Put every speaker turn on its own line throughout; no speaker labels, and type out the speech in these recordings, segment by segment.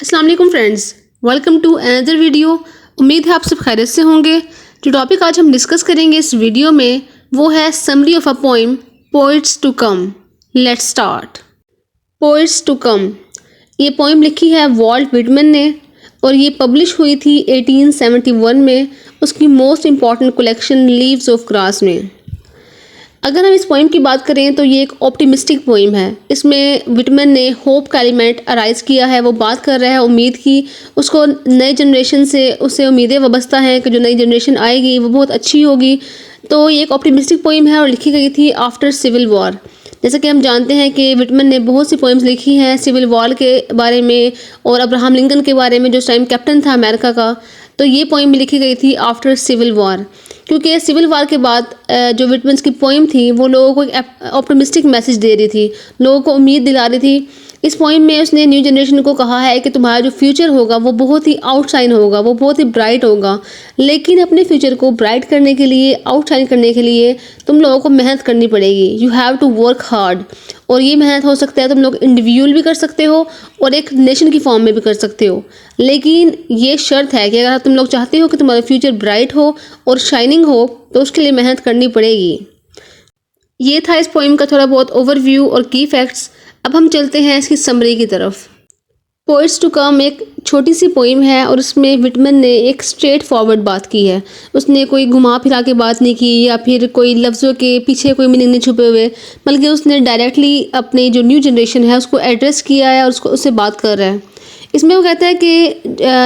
अस्सलाम वालेकुम friends, welcome to another video. उम्मीद है आप सब खैरियत से होंगे। जो टॉपिक आज हम डिस्कस करेंगे इस वीडियो में वो है summary of a poem poets to come. Let's start. Poets to come, ये पोइम लिखी है वॉल्ट विटमन ने और ये पब्लिश हुई थी 1871 में उसकी most important collection leaves of grass में। अगर हम इस पोइम की बात करें तो ये एक ऑप्टिमिस्टिक पोइम है। इसमें विटमन ने होप का एलिमेंट अराइज किया है। वो बात कर रहा है उम्मीद की, उसको नए जनरेशन से उससे उम्मीदें वाबस्ता हैं कि जो नई जनरेशन आएगी वो बहुत अच्छी होगी। तो ये एक ऑप्टिमिस्टिक पोइम है और लिखी गई थी आफ्टर सिविल वॉर। जैसा कि हम जानते हैं कि विटमन ने बहुत सी पोइम्स लिखी हैं सिविल वॉर के बारे में और अब्राहम लिंकन के बारे में जो उस टाइम कैप्टन था अमेरिका का। तो ये पोइम भी लिखी गई थी आफ्टर सिविल वॉर, क्योंकि सिविल वॉर के बाद जो विटमन्स की पोइम थी वो लोगों को एक ऑप्टिमिस्टिक मैसेज दे रही थी, लोगों को उम्मीद दिला रही थी। इस पोइम में उसने न्यू जनरेशन को कहा है कि तुम्हारा जो फ्यूचर होगा वो बहुत ही आउटशाइन होगा, वो बहुत ही ब्राइट होगा, लेकिन अपने फ्यूचर को ब्राइट करने के लिए, आउटशाइन करने के लिए तुम लोगों को मेहनत करनी पड़ेगी। You have to work hard. और ये मेहनत हो सकता है तुम लोग इंडिविजुअल भी कर सकते हो और एक नेशन की फॉर्म में भी कर सकते हो, लेकिन ये शर्त है कि अगर तुम लोग चाहते हो कि तुम्हारा फ्यूचर ब्राइट हो और शाइनिंग हो तो उसके लिए मेहनत करनी पड़ेगी। ये था इस पोइम का थोड़ा बहुत ओवरव्यू और की फैक्ट्स। अब हम चलते हैं इसकी समरी की तरफ। पोइट्स टू कम एक छोटी सी पोइम है और उसमें विटमन ने एक स्ट्रेट फॉरवर्ड बात की है। उसने कोई घुमा फिरा के बात नहीं की या फिर कोई लफ्ज़ों के पीछे कोई मीनिंग नहीं छुपे हुए, बल्कि उसने डायरेक्टली अपने जो न्यू जनरेशन है उसको एड्रेस किया है और उससे बात कर रहा है। इसमें वो कहता है कि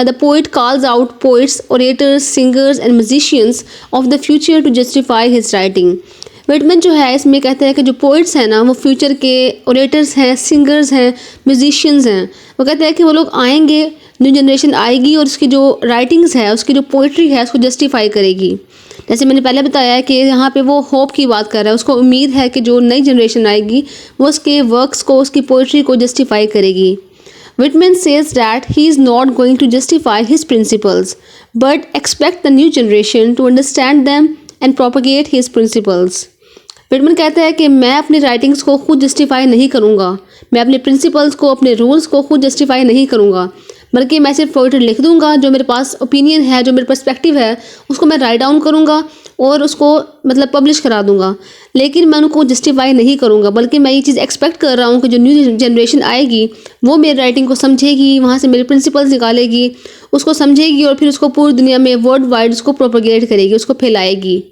the poet calls out poets, orators, singers and musicians of the future to justify his writing. Whitman जो है इसमें कहते हैं कि जो पोइट्स हैं ना वो फ्यूचर के ओरेटर्स हैं, सिंगर्स हैं, म्यूजिशियंस हैं। वो कहते हैं कि वो लोग आएंगे, न्यू जनरेशन आएगी और उसकी जो राइटिंग्स है, उसकी जो पोइट्री है उसको जस्टिफाई करेगी। जैसे मैंने पहले बताया है कि यहाँ पे वो होप की बात कर रहा है, उसको उम्मीद है कि जो नई जनरेशन आएगी वो उसके वर्क्स को, उसकी पोइट्री को जस्टिफाई करेगी। Whitman says that he is not going to justify his principles, but expect the new generation to understand them and propagate his principles. Whitman कहता है कि मैं अपनी राइटिंग्स को खुद जस्टिफाई नहीं करूँगा, मैं अपने प्रिंसिपल्स को, अपने रूल्स को खुद जस्टिफाई नहीं करूँगा, बल्कि मैं सिर्फ पोइट्री लिख दूँगा। जो मेरे पास ओपिनियन है, जो मेरा पर्सपेक्टिव है, उसको मैं राइट डाउन करूँगा और उसको मतलब पब्लिश करा दूँगा, लेकिन मैं उनको जस्टिफाई नहीं करूँगा। बल्कि मैं ये चीज़ एक्सपेक्ट कर रहा हूँ कि जो न्यू जनरेशन आएगी वो मेरी राइटिंग को समझेगी, वहाँ से मेरे प्रिंसिपल्स निकालेगी, उसको समझेगी और फिर उसको पूरी दुनिया में वर्ल्ड वाइड उसको प्रोपोगेट करेगी, उसको फैलाएगी।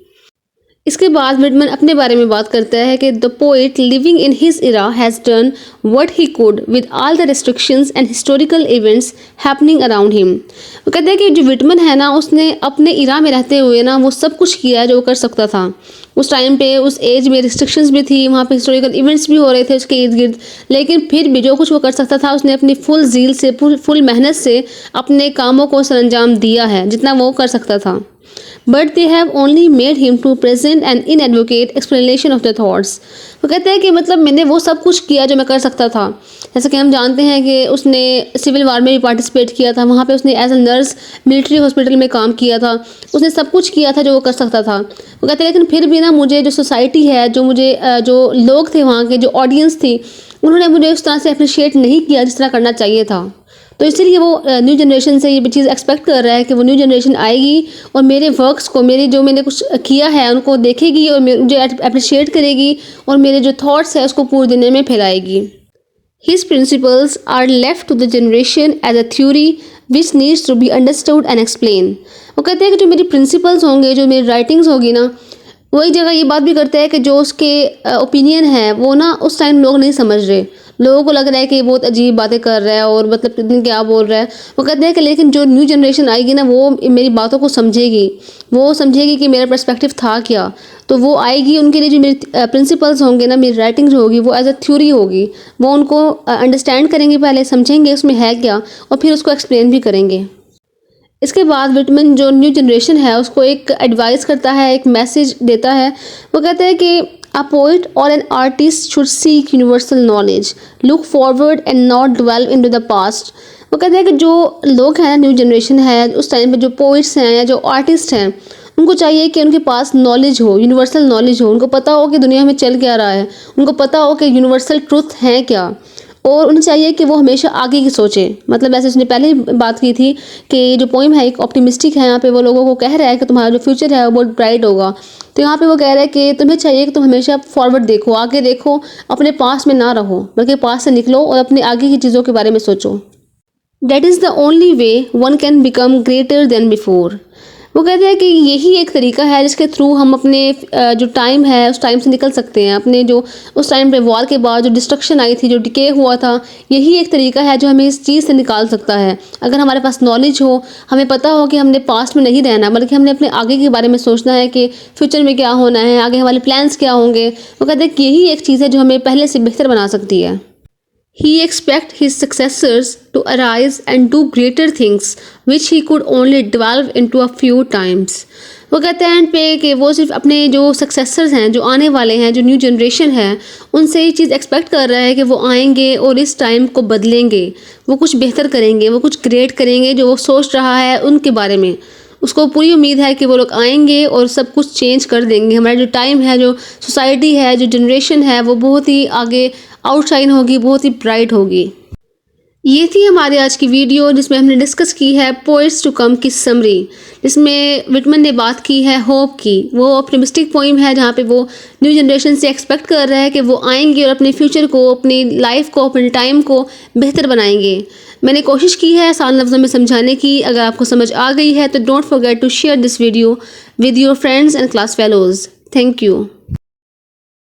इसके बाद विटमन अपने बारे में बात करता है कि the poet living in his era has done what he could with all the restrictions and historical events happening around him. वो कहते हैं कि जो विटमन है ना उसने अपने इरा में रहते हुए ना वो सब कुछ किया है जो वो कर सकता था। उस टाइम पे, उस एज में रिस्ट्रिक्शंस भी थी, वहाँ पे हिस्टोरिकल इवेंट्स भी हो रहे थे उसके इर्द गिर्द, लेकिन फिर भी जो कुछ वो कर सकता था उसने अपनी फुल जील से, फुल मेहनत से अपने कामों को सरंजाम दिया है जितना वो कर सकता था। But they have only made him to present and in advocate explanation of the thoughts. वो कहते हैं कि मतलब मैंने वो सब कुछ किया जो मैं कर सकता था। जैसे कि हम जानते हैं कि उसने सिविल वार में भी पार्टिसिपेट किया था, वहाँ पे उसने as a nurse military hospital में काम किया था, उसने सब कुछ किया था जो वो कर सकता था। वो कहते हैं लेकिन फिर भी ना मुझे जो सोसाइटी है, जो मुझे जो लोग थे वहाँ के, जो ऑडियंस थी, उन्होंने मुझे उस तरह से अप्रिशिएट नहीं किया जिस तरह करना चाहिए था। तो इसीलिए वो न्यू जनरेशन से ये चीज़ एक्सपेक्ट कर रहा है कि वो न्यू जनरेशन आएगी और मेरे वर्क्स को, मेरे जो मैंने कुछ किया है उनको देखेगी और मुझे अप्रिशिएट करेगी और मेरे जो थॉट्स है उसको पूरी दुनिया में फैलाएगी। His principles are left to the generation as a theory which needs to be understood and explained. वो कहते हैं कि जो मेरी प्रिंसिपल्स होंगे, जो मेरी राइटिंग्स होगी ना, वही जगह ये बात भी करता है कि जो उसके ओपिनियन है वो ना उस टाइम लोग नहीं समझ रहे, लोगों को लग रहा है कि बहुत अजीब बातें कर रहा है और मतलब कितनी क्या बोल रहा है। वो कहते हैं कि लेकिन जो न्यू जनरेशन आएगी ना वो मेरी बातों को समझेगी, वो समझेगी कि मेरा पर्सपेक्टिव था क्या, तो वो आएगी, उनके लिए जो मेरी प्रिंसिपल्स होंगे ना, मेरी राइटिंग्स होगी वो एज अ थ्योरी होगी, वो उनको अंडरस्टैंड करेंगे, पहले समझेंगे उसमें है क्या और फिर उसको एक्सप्लेन भी करेंगे। इसके बाद विटमन जो न्यू जनरेशन है उसको एक एडवाइस करता है, एक मैसेज देता है। वो कहता है कि अ पोइट और an artist should seek universal knowledge, look forward and not dwell into the past. वो कहते हैं कि जो लोग हैं, न्यू जनरेशन है, उस टाइम पे जो पोइट्स हैं या जो आर्टिस्ट हैं, उनको चाहिए कि उनके पास नॉलेज हो, यूनिवर्सल नॉलेज हो, उनको पता हो कि दुनिया में चल क्या रहा है, उनको पता हो कि यूनिवर्सल ट्रुथ है क्या, और उन्हें चाहिए कि वो हमेशा आगे की सोचें। मतलब ऐसे उसने पहले ही बात की थी कि जो पोइम है एक ऑप्टिमिस्टिक है, यहाँ पे वो लोगों को कह रहा है कि तुम्हारा जो फ्यूचर है वो बहुत ब्राइट होगा। तो यहाँ पे वो कह रहा है कि तुम्हें चाहिए कि तुम हमेशा फॉरवर्ड देखो, आगे देखो, अपने पास में ना रहो, बल्कि पास से निकलो और अपने आगे की चीज़ों के बारे में सोचो। That is the only way one can become greater than before। वो कहते हैं कि यही एक तरीका है जिसके थ्रू हम अपने जो टाइम है उस टाइम से निकल सकते हैं। अपने जो उस टाइम पे वॉर के बाद जो डिस्ट्रक्शन आई थी, जो डिके हुआ था, यही एक तरीका है जो हमें इस चीज़ से निकाल सकता है। अगर हमारे पास नॉलेज हो, हमें पता हो कि हमने पास्ट में नहीं रहना, बल्कि हमने अपने आगे के बारे में सोचना है कि फ्यूचर में क्या होना है, आगे हमारे प्लान्स क्या होंगे। वो कहते हैं कि यही एक चीज़ है जो हमें पहले से बेहतर बना सकती है। He expects his successors to arise and do greater things which he could only develop into a few times। वो कहते हैं एंड पे कि वो सिर्फ अपने जो सक्सेसर्स हैं, जो आने वाले हैं, जो न्यू जनरेशन है, उनसे ये चीज़ एक्सपेक्ट कर रहा है कि वो आएंगे और इस टाइम को बदलेंगे, वो कुछ बेहतर करेंगे, वो कुछ ग्रेट करेंगे जो वो सोच रहा है उनके बारे में। उसको पूरी उम्मीद है कि वो लोग आएंगे और सब कुछ चेंज कर देंगे। हमारा जो टाइम है, जो सोसाइटी है, जो जनरेशन है, वो बहुत ही आगे आउटशाइन होगी, बहुत ही ब्राइट होगी। ये थी हमारी आज की वीडियो जिसमें हमने डिस्कस की है पोइट्स टू कम की समरी, जिसमें विटमन ने बात की है होप की। वो ऑप्टिमिस्टिक पोइम है जहाँ पे वो न्यू जनरेशन से एक्सपेक्ट कर रहा है कि वो आएंगे और अपने फ्यूचर को, अपनी लाइफ को, अपने टाइम को बेहतर बनाएंगे। मैंने कोशिश की है आसान लफ्ज़ों में समझाने की। अगर आपको समझ आ गई है तो don't forget to share this video with your friends and class fellows. Thank you.